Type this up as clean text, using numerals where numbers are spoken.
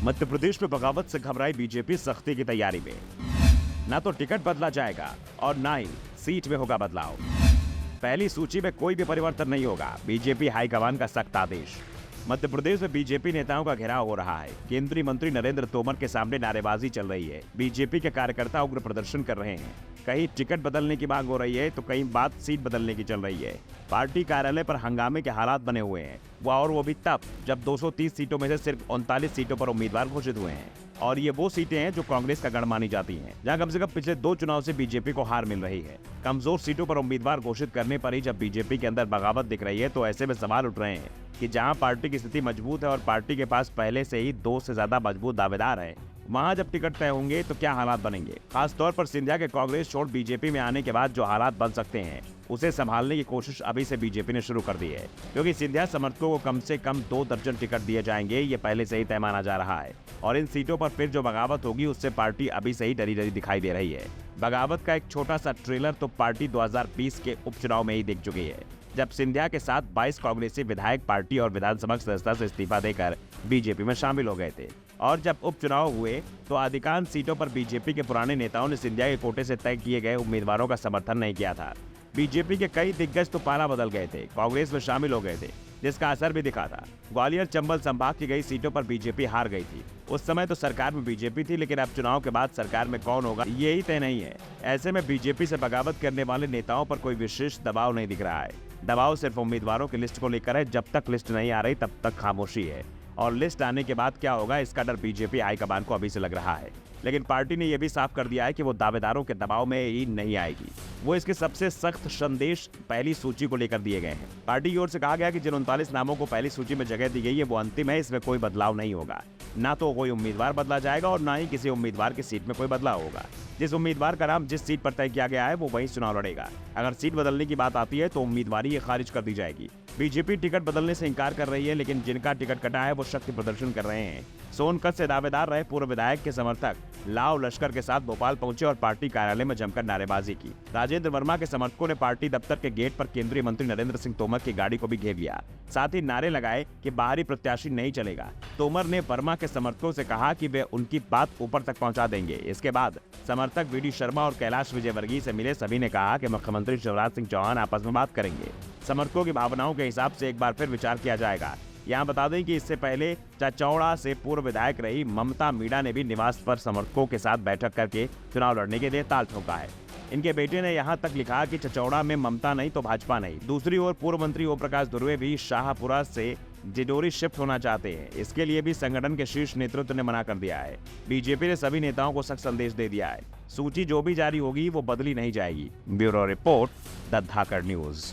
मध्य प्रदेश में बगावत से घबराई बीजेपी सख्ती की तैयारी में। ना तो टिकट बदला जाएगा और ना ही सीट में होगा बदलाव। पहली सूची में कोई भी परिवर्तन नहीं होगा, बीजेपी हाईकमान का सख्त आदेश। मध्य प्रदेश में बीजेपी नेताओं का घेराव हो रहा है। केंद्रीय मंत्री नरेंद्र तोमर के सामने नारेबाजी चल रही है। बीजेपी के कार्यकर्ता उग्र प्रदर्शन कर रहे हैं। कहीं टिकट बदलने की मांग हो रही है तो कहीं बात सीट बदलने की चल रही है। पार्टी कार्यालय पर हंगामे के हालात बने हुए हैं, वो भी तब जब 230 सीटों में से सिर्फ 39 सीटों पर उम्मीदवार घोषित हुए हैं। और ये वो सीटें हैं जो कांग्रेस का गढ़ मानी जाती हैं, जहां कम से कम पिछले 2 चुनाव से बीजेपी को हार मिल रही है। कमजोर सीटों पर उम्मीदवार घोषित करने पर ही जब बीजेपी के अंदर बगावत दिख रही है तो ऐसे में सवाल उठ रहे हैं कि जहां पार्टी की स्थिति मजबूत है और पार्टी के पास पहले से ही 2 से ज्यादा मजबूत दावेदार हैं, वहां जब टिकट तय होंगे तो क्या हालात बनेंगे। खासतौर पर सिंधिया के कांग्रेस छोड़ बीजेपी में आने के बाद जो हालात बन सकते हैं, उसे संभालने की कोशिश अभी से बीजेपी ने शुरू कर दी है, क्योंकि सिंधिया समर्थकों को कम से कम 2 दर्जन टिकट दिए जाएंगे, ये पहले से ही तय माना जा रहा है। और इन सीटों पर फिर जो बगावत होगी उससे पार्टी अभी से ही डरी डरी दिखाई दे रही है। बगावत का एक छोटा सा ट्रेलर तो पार्टी 2020 के उपचुनाव में ही दिख चुकी है, जब सिंधिया के साथ 22 कांग्रेसी विधायक पार्टी और विधानसभा सदस्यता से इस्तीफा देकर बीजेपी में शामिल हो गए थे। और जब उपचुनाव हुए तो अधिकांश सीटों पर बीजेपी के पुराने नेताओं ने सिंधिया के कोटे से तय किए गए उम्मीदवारों का समर्थन नहीं किया था। बीजेपी के कई दिग्गज तो पाला बदल गए थे, कांग्रेस में शामिल हो गए थे, जिसका असर भी दिखा था। ग्वालियर चंबल संभाग की कई सीटों पर बीजेपी हार गई थी। उस समय तो सरकार में बीजेपी थी, लेकिन अब चुनाव के बाद सरकार में कौन होगा यही तय नहीं है। ऐसे में बीजेपी से बगावत करने वाले नेताओं पर कोई विशेष दबाव नहीं दिख रहा है। दबाव सिर्फ उम्मीदवारों की लिस्ट को लेकर है। जब तक लिस्ट नहीं आ रही तब तक खामोशी है, और लिस्ट आने के बाद क्या होगा इसका डर बीजेपी हाईकमान को अभी से लग रहा है। लेकिन पार्टी ने यह भी साफ कर दिया है कि वो दावेदारों के दबाव में ही नहीं आएगी। वो इसके सबसे सख्त संदेश पहली सूची को लेकर दिए गए हैं। पार्टी की ओर से कहा गया कि जिन 39 नामों को पहली सूची में जगह दी गई है वो अंतिम है, इसमें कोई बदलाव नहीं होगा। ना तो कोई उम्मीदवार बदला जाएगा और ना ही किसी उम्मीदवार की सीट में कोई बदलाव होगा। जिस उम्मीदवार का नाम जिस सीट पर तय किया गया है वो वही चुनाव लड़ेगा। अगर सीट बदलने की बात आती है तो उम्मीदवारी खारिज कर दी जाएगी। बीजेपी टिकट बदलने से इंकार कर रही है, लेकिन जिनका टिकट कटा है वो शक्ति प्रदर्शन कर रहे हैं। सोनकत से दावेदार रहे पूर्व विधायक के समर्थक लाव लश्कर के साथ भोपाल पहुंचे और पार्टी कार्यालय में जमकर नारेबाजी की। राजेंद्र वर्मा के समर्थकों ने पार्टी दफ्तर के गेट पर केंद्रीय मंत्री नरेंद्र सिंह तोमर की गाड़ी को भी घेर लिया। साथ ही नारे लगाए कि बाहरी प्रत्याशी नहीं चलेगा। तोमर ने वर्मा के समर्थकों से कहा कि वे उनकी बात ऊपर तक पहुंचा देंगे। इसके बाद समर्थक वीडी शर्मा और कैलाश विजयवर्गीय से मिले सभी ने कहा कि मुख्यमंत्री शिवराज सिंह चौहान आपस में बात करेंगे। समर्थकों की भावनाओं के हिसाब से एक बार फिर विचार किया जाएगा। यहाँ बता दें कि इससे पहले चचौड़ा से पूर्व विधायक रही ममता मीणा ने भी निवास पर समर्थकों के साथ बैठक करके चुनाव लड़ने के लिए ताल ठोका है। इनके बेटे ने यहाँ तक लिखा कि चचौड़ा में ममता नहीं तो भाजपा नहीं। दूसरी ओर पूर्व मंत्री ओम प्रकाश धुर्वे भी शाहपुरा से जिडोरी शिफ्ट होना चाहते हैं। इसके लिए भी संगठन के शीर्ष नेतृत्व ने मना कर दिया है। बीजेपी ने सभी नेताओं को सख्त संदेश दे दिया है। सूची जो भी जारी होगी वो बदली नहीं जाएगी। Bureau report, the Dhakad news.